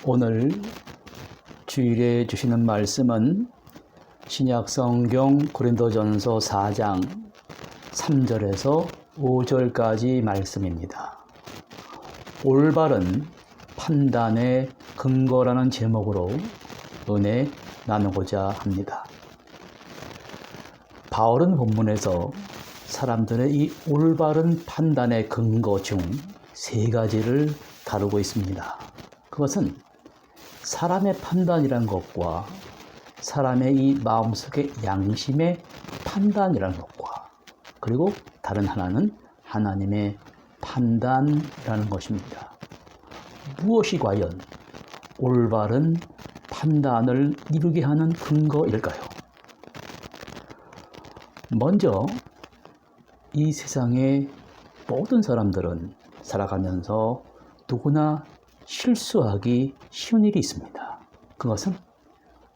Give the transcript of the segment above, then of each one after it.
오늘 주일에 주시는 말씀은 신약 성경 고린도전서 4장 3절에서 5절까지 말씀입니다. 올바른 판단의 근거라는 제목으로 은혜 나누고자 합니다. 바울은 본문에서 사람들의 이 올바른 판단의 근거 중 세 가지를 다루고 있습니다. 그것은 사람의 판단이라는 것과 사람의 이 마음속의 양심의 판단이라는 것과 그리고 다른 하나는 하나님의 판단이라는 것입니다. 무엇이 과연 올바른 판단을 이루게 하는 근거일까요? 먼저 이 세상의 모든 사람들은 살아가면서 누구나 실수하기 쉬운 일이 있습니다. 그것은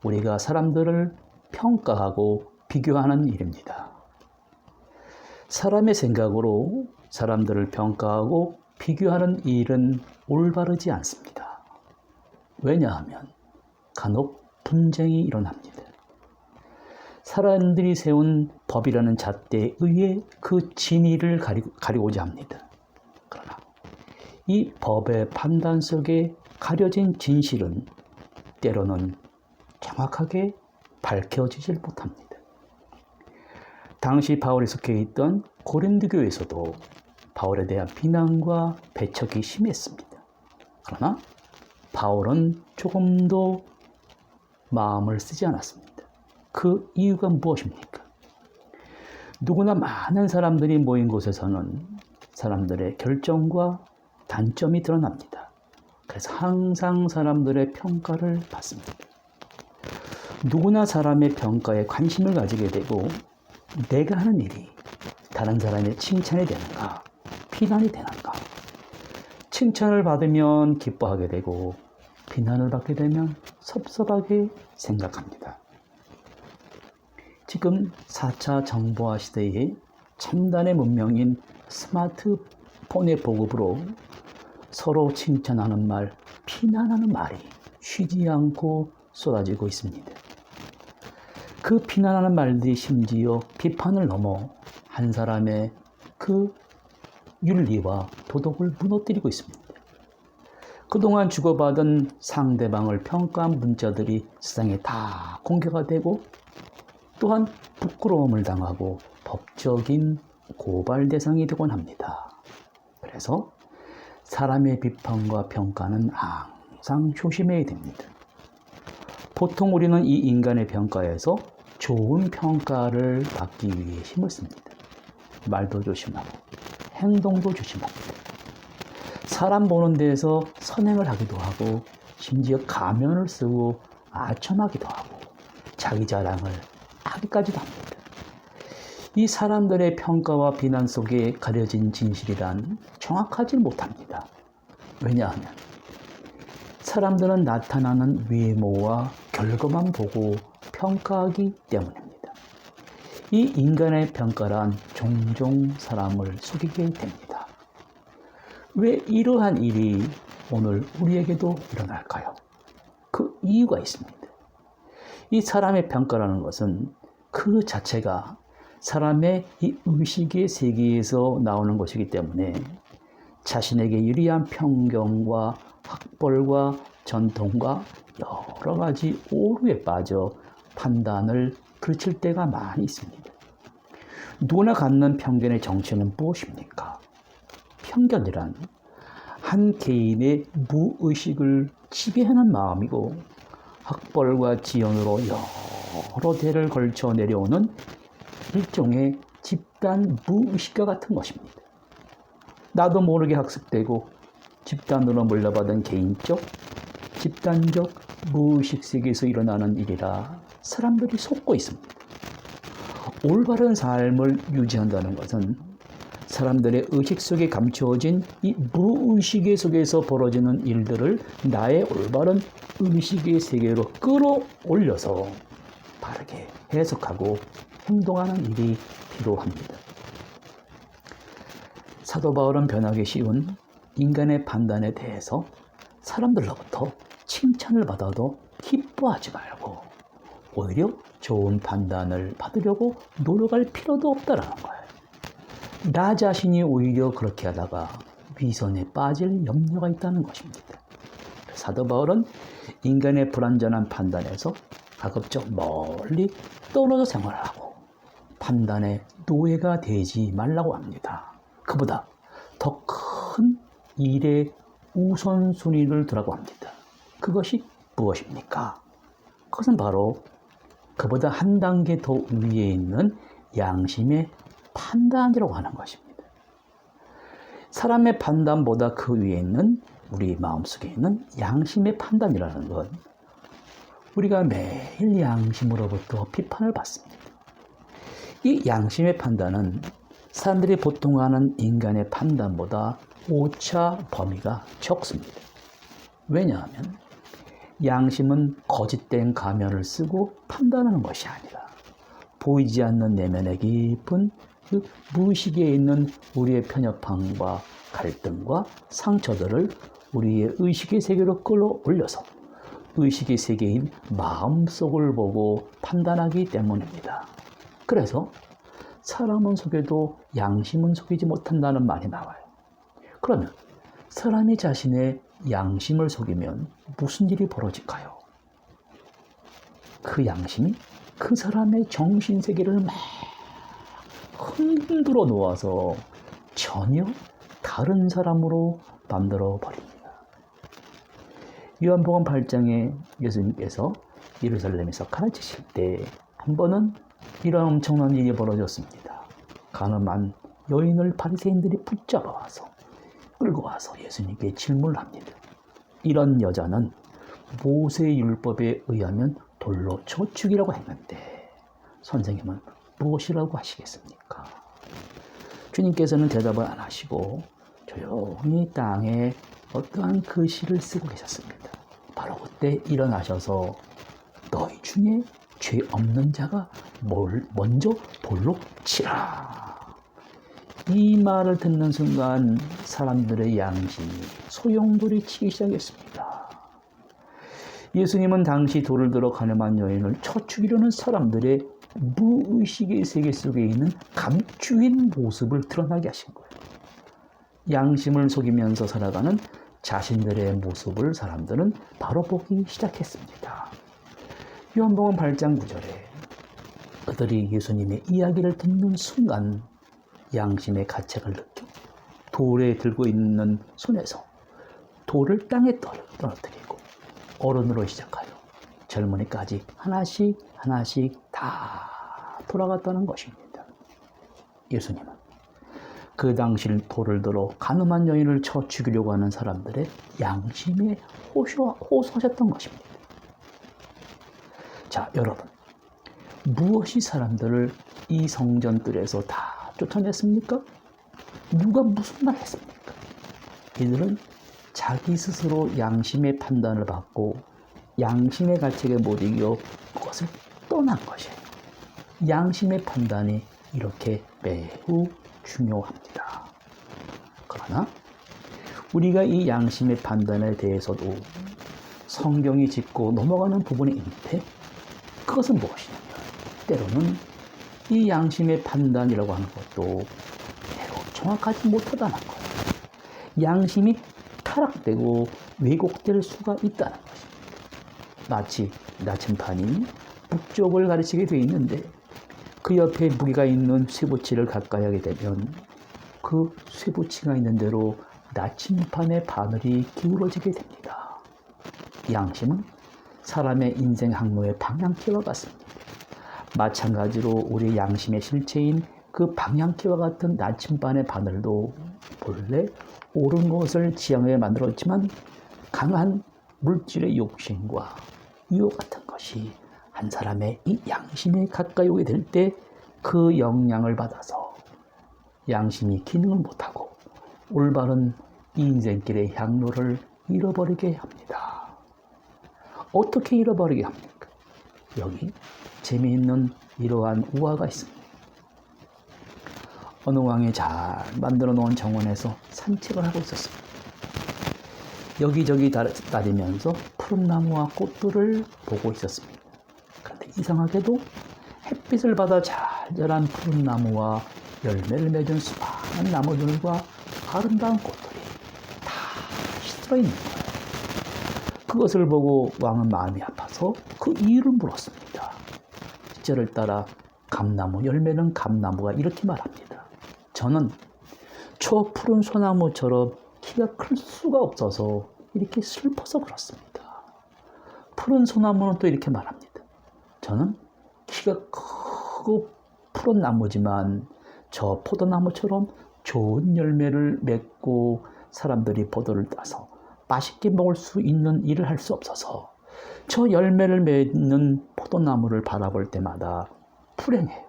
우리가 사람들을 평가하고 비교하는 일입니다. 사람의 생각으로 사람들을 평가하고 비교하는 일은 올바르지 않습니다. 왜냐하면 간혹 분쟁이 일어납니다. 사람들이 세운 법이라는 잣대에 의해 그 진위를 가리고자 합니다. 그러나 이 법의 판단 속에 가려진 진실은 때로는 정확하게 밝혀지질 못합니다. 당시 바울이 속해 있던 고린도 교회에서도 바울에 대한 비난과 배척이 심했습니다. 그러나 바울은 조금도 마음을 쓰지 않았습니다. 그 이유가 무엇입니까? 누구나 많은 사람들이 모인 곳에서는 사람들의 결정과 단점이 드러납니다. 그래서 항상 사람들의 평가를 받습니다. 누구나 사람의 평가에 관심을 가지게 되고 내가 하는 일이 다른 사람의 칭찬이 되는가, 비난이 되는가. 칭찬을 받으면 기뻐하게 되고 비난을 받게 되면 섭섭하게 생각합니다. 지금 4차 정보화 시대에 첨단의 문명인 스마트폰의 보급으로 서로 칭찬하는 말, 비난하는 말이 쉬지 않고 쏟아지고 있습니다. 그 비난하는 말들이 심지어 비판을 넘어 한 사람의 그 윤리와 도덕을 무너뜨리고 있습니다. 그동안 주고받은 상대방을 평가한 문자들이 세상에 다 공개가 되고 또한 부끄러움을 당하고 법적인 고발 대상이 되곤 합니다. 그래서 사람의 비판과 평가는 항상 조심해야 됩니다. 보통 우리는 이 인간의 평가에서 좋은 평가를 받기 위해 힘을 씁니다. 말도 조심하고 행동도 조심합니다. 사람 보는 데에서 선행을 하기도 하고 심지어 가면을 쓰고 아첨하기도 하고 자기 자랑을 하기까지도 합니다. 이 사람들의 평가와 비난 속에 가려진 진실이란 정확하지 못합니다. 왜냐하면 사람들은 나타나는 외모와 결과만 보고 평가하기 때문입니다. 이 인간의 평가란 종종 사람을 속이게 됩니다. 왜 이러한 일이 오늘 우리에게도 일어날까요? 그 이유가 있습니다. 이 사람의 평가라는 것은 그 자체가 사람의 이 의식의 세계에서 나오는 것이기 때문에 자신에게 유리한 편견과 학벌과 전통과 여러 가지 오류에 빠져 판단을 그르칠 때가 많이 있습니다. 누구나 갖는 편견의 정체는 무엇입니까? 편견이란 한 개인의 무의식을 지배하는 마음이고 학벌과 지연으로 여러 대를 걸쳐 내려오는 일종의 집단 무의식과 같은 것입니다. 나도 모르게 학습되고 집단으로 물려받은 개인적, 집단적 무의식 세계에서 일어나는 일이라 사람들이 속고 있습니다. 올바른 삶을 유지한다는 것은 사람들의 의식 속에 감추어진 이 무의식의 속에서 벌어지는 일들을 나의 올바른 의식의 세계로 끌어올려서 바르게 해석하고 행동하는 일이 필요합니다. 사도 바울은 변하기 쉬운 인간의 판단에 대해서 사람들로부터 칭찬을 받아도 기뻐하지 말고 오히려 좋은 판단을 받으려고 노력할 필요도 없다라는 거예요. 나 자신이 오히려 그렇게 하다가 위선에 빠질 염려가 있다는 것입니다. 사도 바울은 인간의 불완전한 판단에서 가급적 멀리 떨어져 생활하고 판단의 노예가 되지 말라고 합니다. 그보다 더 큰 일의 우선순위를 두라고 합니다. 그것이 무엇입니까? 그것은 바로 그보다 한 단계 더 위에 있는 양심의 판단이라고 하는 것입니다. 사람의 판단보다 그 위에 있는 우리 마음속에 있는 양심의 판단이라는 건 우리가 매일 양심으로부터 비판을 받습니다. 이 양심의 판단은 사람들이 보통 하는 인간의 판단보다 오차 범위가 적습니다. 왜냐하면 양심은 거짓된 가면을 쓰고 판단하는 것이 아니라 보이지 않는 내면의 깊은 그 무의식에 있는 우리의 편협함과 갈등과 상처들을 우리의 의식의 세계로 끌어올려서 의식의 세계인 마음속을 보고 판단하기 때문입니다. 그래서 사람은 속여도 양심은 속이지 못한다는 말이 나와요. 그러면 사람이 자신의 양심을 속이면 무슨 일이 벌어질까요? 그 양심이 그 사람의 정신세계를 막 흔들어 놓아서 전혀 다른 사람으로 만들어 버립니다. 요한복음 8장에 예수님께서 예루살렘에서 가르치실 때 한 번은 이런 엄청난 일이 벌어졌습니다. 가늠한 여인을 바리새인들이 붙잡아 와서 끌고 와서 예수님께 질문을 합니다. 이런 여자는 모세의 율법에 의하면 돌로 쳐 죽이라고 했는데 선생님은 무엇이라고 하시겠습니까? 주님께서는 대답을 안 하시고 조용히 땅에 어떠한 글씨를 쓰고 계셨습니다. 바로 그때 일어나셔서 너희 중에 죄 없는 자가 먼저 돌로 치라. 이 말을 듣는 순간 사람들의 양심이 소용돌이 치기 시작했습니다. 예수님은 당시 돌을 들어 가늠한 여인을 쳐 죽이려는 사람들의 무의식의 세계 속에 있는 감추인 모습을 드러나게 하신 거예요. 양심을 속이면서 살아가는 자신들의 모습을 사람들은 바로 보기 시작했습니다. 요한복음 8장 9절에 그들이 예수님의 이야기를 듣는 순간 양심의 가책을 느껴 돌에 들고 있는 손에서 돌을 땅에 떨어뜨리고 어른으로 시작하여 젊은이까지 하나씩 다 돌아갔다는 것입니다. 예수님은 그 당시 돌을 들어 가늠한 여인을 쳐 죽이려고 하는 사람들의 양심에 호소하셨던 것입니다. 자, 여러분, 무엇이 사람들을 이 성전들에서 다 쫓아냈습니까? 누가 무슨 말 했습니까? 이들은 자기 스스로 양심의 판단을 받고 양심의 가책에 못 이겨 그것을 떠난 것이에요. 양심의 판단이 이렇게 매우 중요합니다. 그러나 우리가 이 양심의 판단에 대해서도 성경이 짚고 넘어가는 부분이 있는데 그것은 무엇이냐면 때로는 이 양심의 판단이라고 하는 것도 매우 정확하지 못하다는 거예요. 양심이 타락되고 왜곡될 수가 있다는 것입니다. 마치 나침판이 북쪽을 가리키게 되어 있는데 그 옆에 무게가 있는 쇠붙이를 가까이 하게 되면 그 쇠붙이가 있는 대로 나침판의 바늘이 기울어지게 됩니다. 양심은 사람의 인생 항로의 방향키와 같습니다. 마찬가지로 우리 양심의 실체인 그 방향키와 같은 나침반의 바늘도 본래 옳은 것을 지향해 만들었지만 강한 물질의 욕심과 유혹 같은 것이 한 사람의 이 양심에 가까이 오게 될 때 그 영향을 받아서 양심이 기능을 못하고 올바른 인생길의 향로를 잃어버리게 합니다. 어떻게 잃어버리게 합니까? 여기 재미있는 이러한 우화가 있습니다. 어느 왕이 잘 만들어 놓은 정원에서 산책을 하고 있었습니다. 여기저기 다니면서 푸른 나무와 꽃들을 보고 있었습니다. 그런데 이상하게도 햇빛을 받아 잘 자란 푸른 나무와 열매를 맺은 수많은 나무들과 아름다운 꽃들이 다 시들어 있는 거예요. 그것을 보고 왕은 마음이 아파서 그 이유를 물었습니다. 시절을 따라 감나무 열매는 감나무가 이렇게 말합니다. 저는 저 푸른 소나무처럼 키가 클 수가 없어서 이렇게 슬퍼서 그렇습니다. 푸른 소나무는 또 이렇게 말합니다. 저는 키가 크고 푸른 나무지만 저 포도나무처럼 좋은 열매를 맺고 사람들이 포도를 따서 맛있게 먹을 수 있는 일을 할 수 없어서 저 열매를 맺는 포도나무를 바라볼 때마다 불행해요.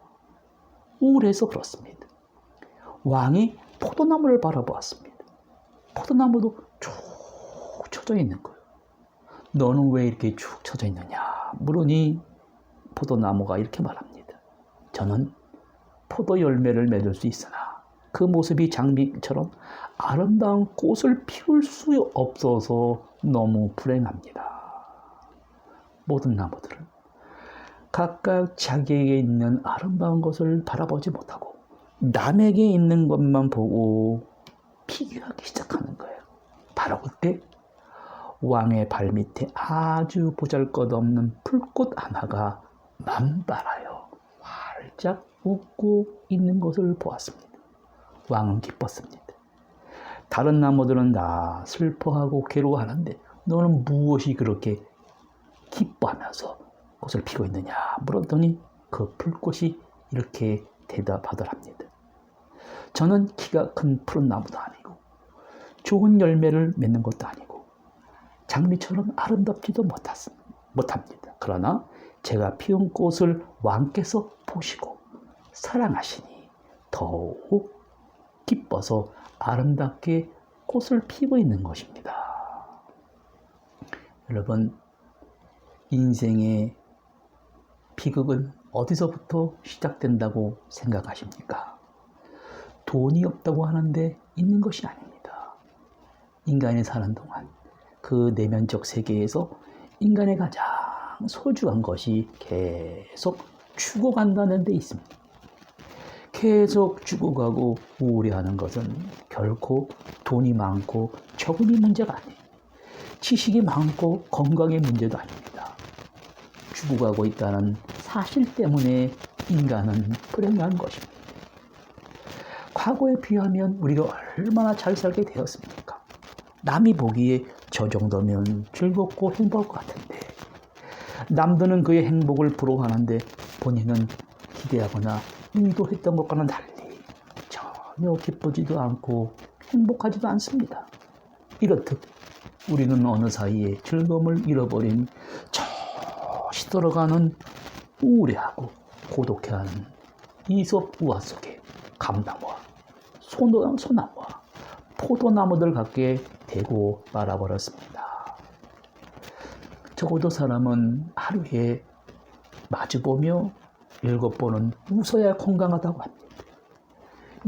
우울해서 그렇습니다. 왕이 포도나무를 바라보았습니다. 포도나무도 쭉 쳐져 있는 거예요. 너는 왜 이렇게 쭉 쳐져 있느냐 물으니 포도나무가 이렇게 말합니다. 저는 포도 열매를 맺을 수 있으나 그 모습이 장미처럼 아름다운 꽃을 피울 수 없어서 너무 불행합니다. 모든 나무들은 각각 자기에게 있는 아름다운 것을 바라보지 못하고 남에게 있는 것만 보고 비교하기 시작하는 거예요. 바로 그때 왕의 발밑에 아주 보잘것없는 풀꽃 하나가 만발하여 활짝 웃고 있는 것을 보았습니다. 왕은 기뻤습니다. 다른 나무들은 다 슬퍼하고 괴로워하는데 너는 무엇이 그렇게 기뻐하면서 꽃을 피고 있느냐 물었더니 그 풀꽃이 이렇게 대답하더랍니다. 저는 키가 큰 푸른 나무도 아니고 좋은 열매를 맺는 것도 아니고 장미처럼 아름답지도 못합니다. 그러나 제가 피운 꽃을 왕께서 보시고 사랑하시니 더욱 기뻐서 아름답게 꽃을 피고 있는 것입니다. 여러분, 인생의 비극은 어디서부터 시작된다고 생각하십니까? 돈이 없다고 하는데 있는 것이 아닙니다. 인간이 사는 동안 그 내면적 세계에서 인간의 가장 소중한 것이 계속 죽어간다는 데 있습니다. 계속 죽어가고 우울해하는 것은 결코 돈이 많고 적음이 문제가 아니에요. 지식이 많고 건강의 문제도 아닙니다. 죽어가고 있다는 사실 때문에 인간은 불행한 것입니다. 과거에 비하면 우리가 얼마나 잘 살게 되었습니까? 남이 보기에 저 정도면 즐겁고 행복할 것 같은데 남들은 그의 행복을 부러워하는데 본인은 기대하거나 의도했던 것과는 달리 전혀 기쁘지도 않고 행복하지도 않습니다. 이렇듯 우리는 어느 사이에 즐거움을 잃어버린 저 시들어가는 우울해하고 고독해하는 이솝 우화 속에 감나무와 소나무와 포도나무들 같게 되고 말아버렸습니다. 적어도 사람은 하루에 마주보며 7번은 웃어야 건강하다고 합니다.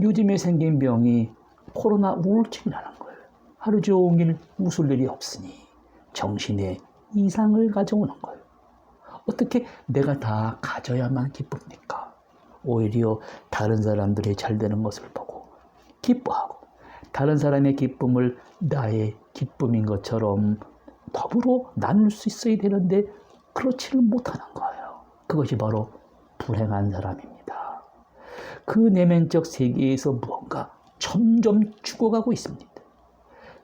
요즘에 생긴 병이 코로나 우울증이라는 거예요. 하루 종일 웃을 일이 없으니 정신에 이상을 가져오는 거예요. 어떻게 내가 다 가져야만 기쁩니까? 오히려 다른 사람들이 잘 되는 것을 보고 기뻐하고 다른 사람의 기쁨을 나의 기쁨인 것처럼 더불어 나눌 수 있어야 되는데 그렇지는 못하는 거예요. 그것이 바로 불행한 사람입니다. 그 내면적 세계에서 무언가 점점 죽어가고 있습니다.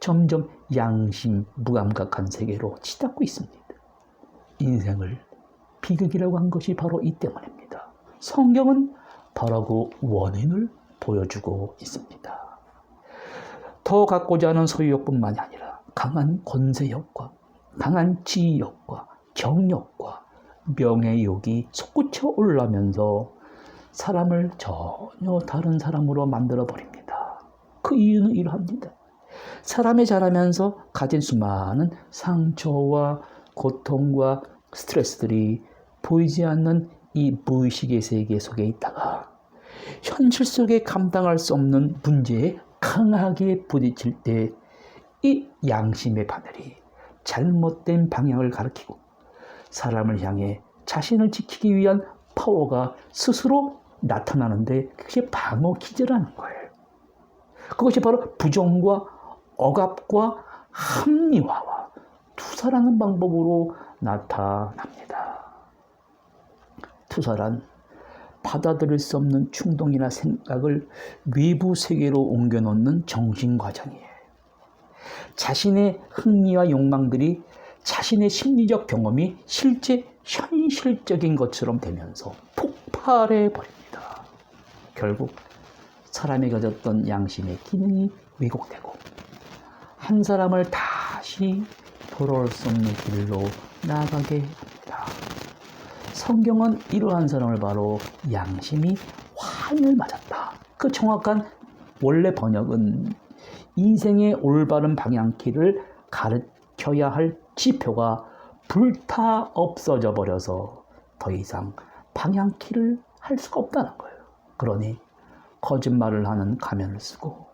점점 양심 무감각한 세계로 치닫고 있습니다. 인생을 비극이라고 한 것이 바로 이 때문입니다. 성경은 바로 그 원인을 보여주고 있습니다. 더 갖고자 하는 소유욕뿐만이 아니라 강한 권세욕과 강한 지위욕과 경욕과 명예욕이 솟구쳐 올라면서 사람을 전혀 다른 사람으로 만들어버립니다. 그 이유는 이러합니다. 사람이 자라면서 가진 수많은 상처와 고통과 스트레스들이 보이지 않는 이 무의식의 세계 속에 있다가 현실 속에 감당할 수 없는 문제에 강하게 부딪힐 때 이 양심의 바늘이 잘못된 방향을 가리키고 사람을 향해 자신을 지키기 위한 파워가 스스로 나타나는데 그것이 방어 기제라는 거예요. 그것이 바로 부정과 억압과 합리화와 투사라는 방법으로 나타납니다. 투사란 받아들일 수 없는 충동이나 생각을 외부 세계로 옮겨놓는 정신과정이에요. 자신의 흥미와 욕망들이 자신의 심리적 경험이 실제 현실적인 것처럼 되면서 폭발해 버립니다. 결국 사람이 가졌던 양심의 기능이 왜곡되고 한 사람을 다시 돌아올 수 없는 길로 나아가게 합니다. 성경은 이러한 사람을 바로 양심이 환을 맞았다. 그 정확한 원래 번역은 인생의 올바른 방향키를 가르쳐야 할 지표가 불타 없어져 버려서 더 이상 방향키를 할 수가 없다는 거예요. 그러니 거짓말을 하는 가면을 쓰고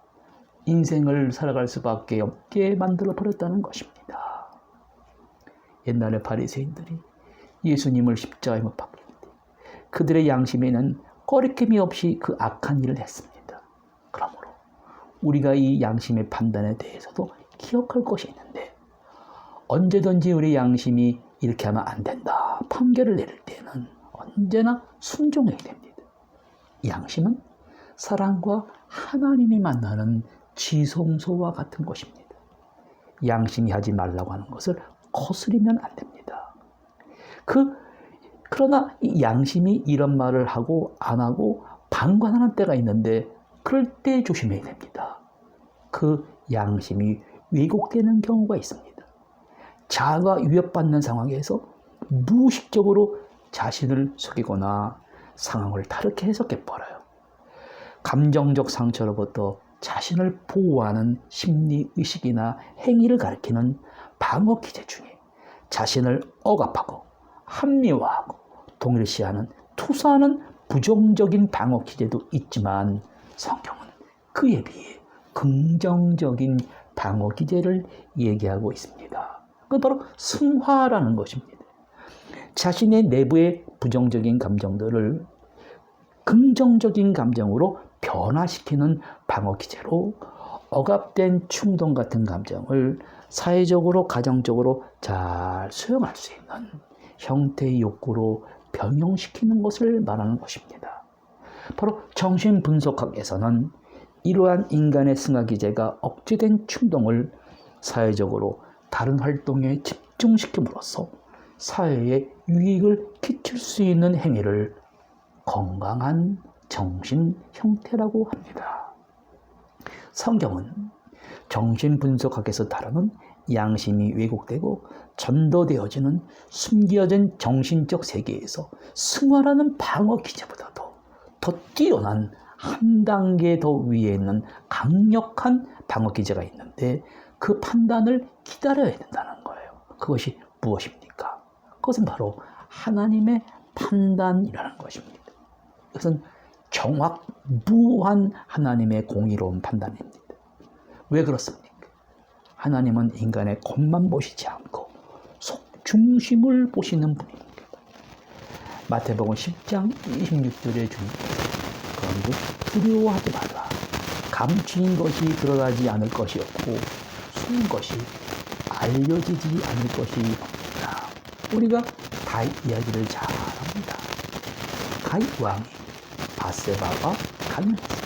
인생을 살아갈 수밖에 없게 만들어 버렸다는 것입니다. 옛날에 바리새인들이 예수님을 십자가에 못 박혔는데 그들의 양심에는 꺼리낌이 없이 그 악한 일을 했습니다. 그러므로 우리가 이 양심의 판단에 대해서도 기억할 것이 있는데 언제든지 우리 양심이 이렇게 하면 안 된다 판결을 내릴 때는 언제나 순종해야 됩니다. 양심은 사랑과 하나님이 만나는 지성소와 같은 것입니다. 양심이 하지 말라고 하는 것을 거스리면 안 됩니다. 그러나 이 양심이 이런 말을 하고 안 하고 방관하는 때가 있는데 그럴 때 조심해야 됩니다. 그 양심이 왜곡되는 경우가 있습니다. 자아가 위협받는 상황에서 무의식적으로 자신을 속이거나 상황을 다르게 해석해버려요. 감정적 상처로부터 자신을 보호하는 심리의식이나 행위를 가리키는 방어 기제 중에 자신을 억압하고 합리화하고 동일시하는 투사하는 부정적인 방어 기제도 있지만 성경은 그에 비해 긍정적인 방어 기제를 얘기하고 있습니다. 그건 바로 승화라는 것입니다. 자신의 내부의 부정적인 감정들을 긍정적인 감정으로 변화시키는 방어 기제로 억압된 충동 같은 감정을 사회적으로 가정적으로 잘 수용할 수 있는 형태의 욕구로 변형시키는 것을 말하는 것입니다. 바로 정신분석학에서는 이러한 인간의 승화 기제가 억제된 충동을 사회적으로 다른 활동에 집중시킴으로써 사회에 유익을 끼칠 수 있는 행위를 건강한 정신 형태라고 합니다. 성경은 정신분석학에서 다루는 양심이 왜곡되고 전도되어지는 숨겨진 정신적 세계에서 승화라는 방어 기제보다도 더 뛰어난 한 단계 더 위에 있는 강력한 방어 기제가 있는데 그 판단을 기다려야 된다는 거예요. 그것이 무엇입니까? 그것은 바로 하나님의 판단이라는 것입니다. 이것은 정확무한 하나님의 공의로운 판단입니다. 왜 그렇습니까? 하나님은 인간의 겉만 보시지 않고 속 중심을 보시는 분입니다. 마태복음 10장 26절에 주님께서 그런즉 두려워하지 말라. 감추인 것이 드러나지 않을 것이 없고 숨은 것이 알려지지 않을 것이 없다. 우리가 다윗 이야기를 잘 합니다. 다윗 왕이 밧세바와 가문했습니다.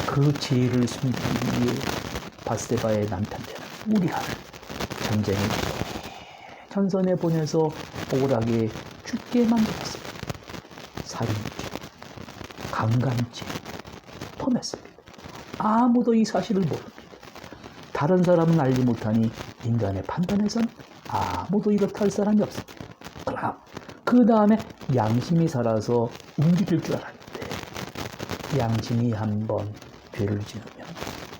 그 죄를 숨기기 위해 밧세바의 남편 되는 우리아를 전쟁에 전선에 보내서 억울하게 죽게 만들었습니다. 살인죄, 강간죄 범했습니다. 아무도 이 사실을 모릅니다. 다른 사람은 알지 못하니 인간의 판단에선 아무도 이렇다 할 사람이 없습니다. 그러나 그 다음에 양심이 살아서 움직일 줄 알았는데 양심이 한번 죄를 지으면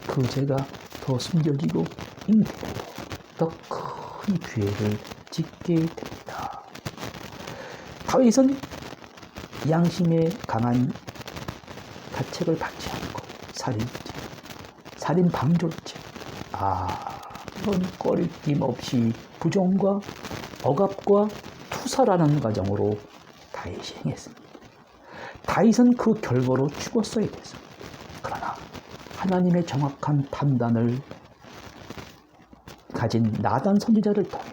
그 죄가 더 숨겨지고 인내되고 더 큰 죄를 짓게 됩니다. 다윗은 양심의 강한 가책을 받지 않고 살인죄, 살인 방조죄, 그런 꺼리낌 없이 부정과 억압과 투사라는 과정으로 다윗이 행했습니다. 다윗은 그 결과로 죽었어야 됐습니다. 그러나 하나님의 정확한 판단을 가진 나단 선지자를 통해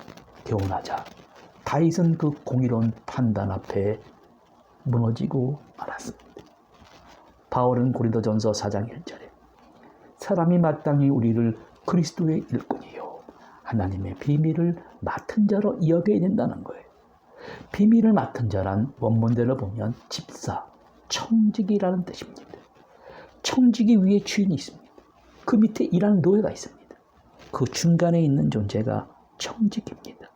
교훈하자 다윗은 그 공의로운 판단 앞에 무너지고 말았습니다. 바울은 고린도전서 4장 1절에 사람이 마땅히 우리를 그리스도의 일꾼이요 하나님의 비밀을 맡은 자로 여겨야 된다는 거예요. 비밀을 맡은 자란 원문대로 보면 집사, 청지기라는 뜻입니다. 청지기 위에 주인이 있습니다. 그 밑에 일하는 노예가 있습니다. 그 중간에 있는 존재가 청지기입니다.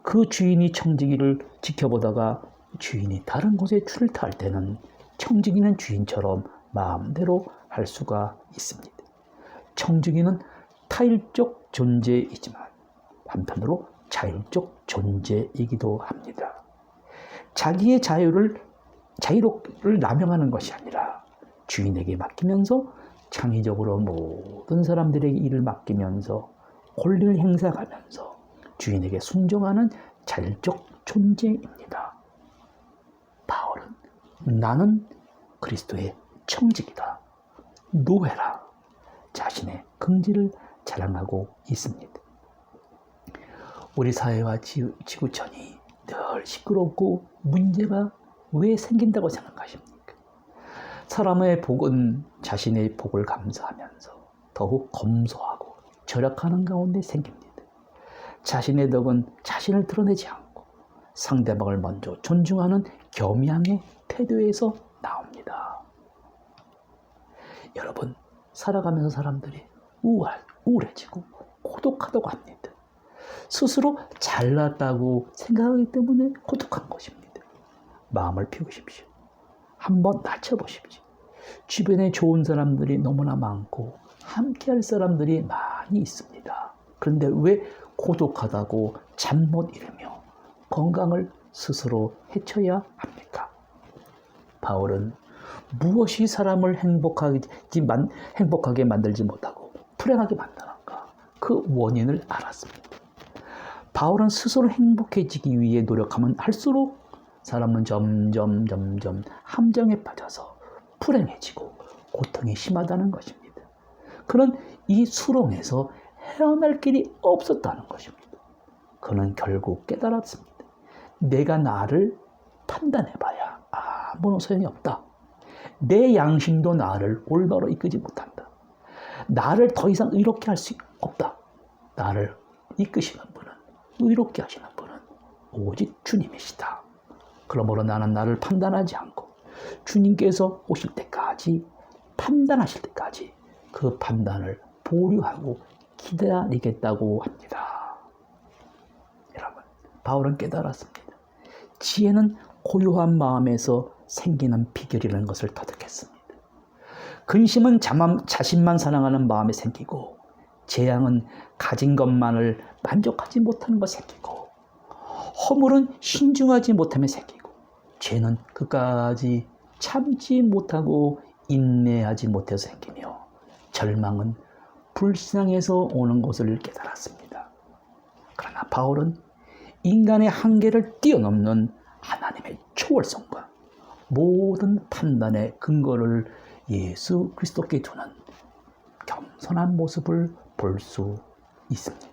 그 주인이 청지기를 지켜보다가 주인이 다른 곳에 출타할 때는 청지기는 주인처럼 마음대로 할 수가 있습니다. 청지기는 타일적 존재이지만 한편으로 자율적 존재이기도 합니다. 자기의 자유를 남용하는 것이 아니라 주인에게 맡기면서 창의적으로 모든 사람들에게 일을 맡기면서 권리를 행사하면서 주인에게 순종하는 자율적 존재입니다. 바울은 나는 그리스도의 청직이다, 노예라 자신의 긍지를 자랑하고 있습니다. 우리 사회와 지구촌이 늘 시끄럽고 문제가 왜 생긴다고 생각하십니까? 사람의 복은 자신의 복을 감사하면서 더욱 검소하고 절약하는 가운데 생깁니다. 자신의 덕은 자신을 드러내지 않고 상대방을 먼저 존중하는 겸양의 태도에서 나옵니다. 여러분, 살아가면서 사람들이 우울해지고 고독하다고 합니다. 스스로 잘났다고 생각하기 때문에 고독한 것입니다. 마음을 비우십시오. 한번 낮춰보십시오. 주변에 좋은 사람들이 너무나 많고 함께할 사람들이 많이 있습니다. 그런데 왜 고독하다고 잠 못 이루며 건강을 스스로 해쳐야 합니까? 바울은 무엇이 사람을 행복하게 만들지 못하고 불행하게 만드는가? 그 원인을 알았습니다. 바울은 스스로 행복해지기 위해 노력하면 할수록 사람은 점점 함정에 빠져서 불행해지고 고통이 심하다는 것입니다. 그는 이 수렁에서 헤어날 길이 없었다는 것입니다. 그는 결국 깨달았습니다. 내가 나를 판단해봐야 아무런 소용이 없다. 내 양심도 나를 올바로 이끄지 못한다. 나를 더 이상 의롭게 할 수 없다. 나를 이끄시는 분은, 의롭게 하시는 분은 오직 주님이시다. 그러므로 나는 나를 판단하지 않고 주님께서 오실 때까지, 판단하실 때까지 그 판단을 보류하고 기다리겠다고 합니다. 여러분, 바울은 깨달았습니다. 지혜는 고요한 마음에서 생기는 비결이라는 것을 터득했습니다. 근심은 자신만 사랑하는 마음에 생기고, 재앙은 가진 것만을 만족하지 못하는 것에 생기고, 허물은 신중하지 못함에 생기고, 죄는 끝까지 참지 못하고 인내하지 못해서 생기며, 절망은 불신앙에서 오는 것을 깨달았습니다. 그러나 바울은 인간의 한계를 뛰어넘는 하나님의 초월성과 모든 판단의 근거를 예수 그리스도께 두는 겸손한 모습을 볼 수 있습니다.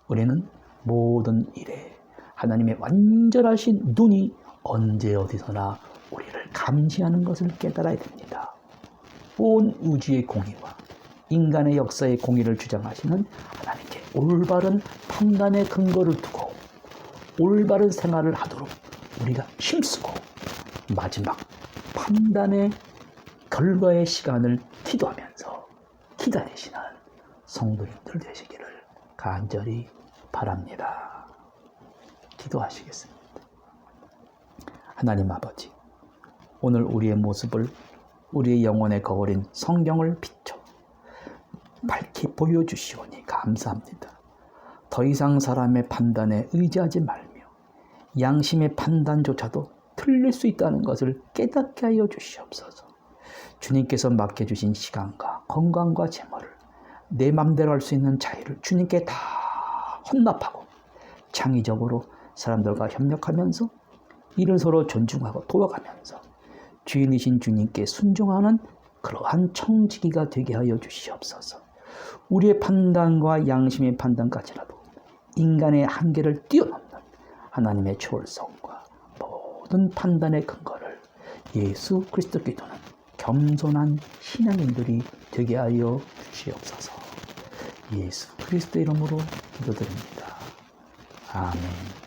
우리는 모든 일에 하나님의 완전하신 눈이 언제 어디서나 우리를 감시하는 것을 깨달아야 됩니다. 온 우주의 공의와 인간의 역사의 공의를 주장하시는 하나님께 올바른 판단의 근거를 두고 올바른 생활을 하도록 우리가 힘쓰고 마지막 판단의 결과의 시간을 기도하면서 기다리시는 성도님들 되시기를 간절히 바랍니다. 기도하시겠습니다. 하나님 아버지, 오늘 우리의 모습을, 우리의 영혼의 거울인 성경을 비춰 밝히 보여주시오니 감사합니다. 더 이상 사람의 판단에 의지하지 말며 양심의 판단조차도 틀릴 수 있다는 것을 깨닫게 하여 주시옵소서. 주님께서 맡겨주신 시간과 건강과 재물을 내 맘대로 할 수 있는 자유를 주님께 다 헌납하고 창의적으로 사람들과 협력하면서 이를 서로 존중하고 도와가면서 주인이신 주님께 순종하는 그러한 청지기가 되게 하여 주시옵소서. 우리의 판단과 양심의 판단까지라도 인간의 한계를 뛰어넘는 하나님의 초월성과 모든 판단의 근거를 예수 그리스도께 두는 겸손한 신앙인들이 되게 하여 주시옵소서. 예수 그리스도 이름으로 기도드립니다. 아멘.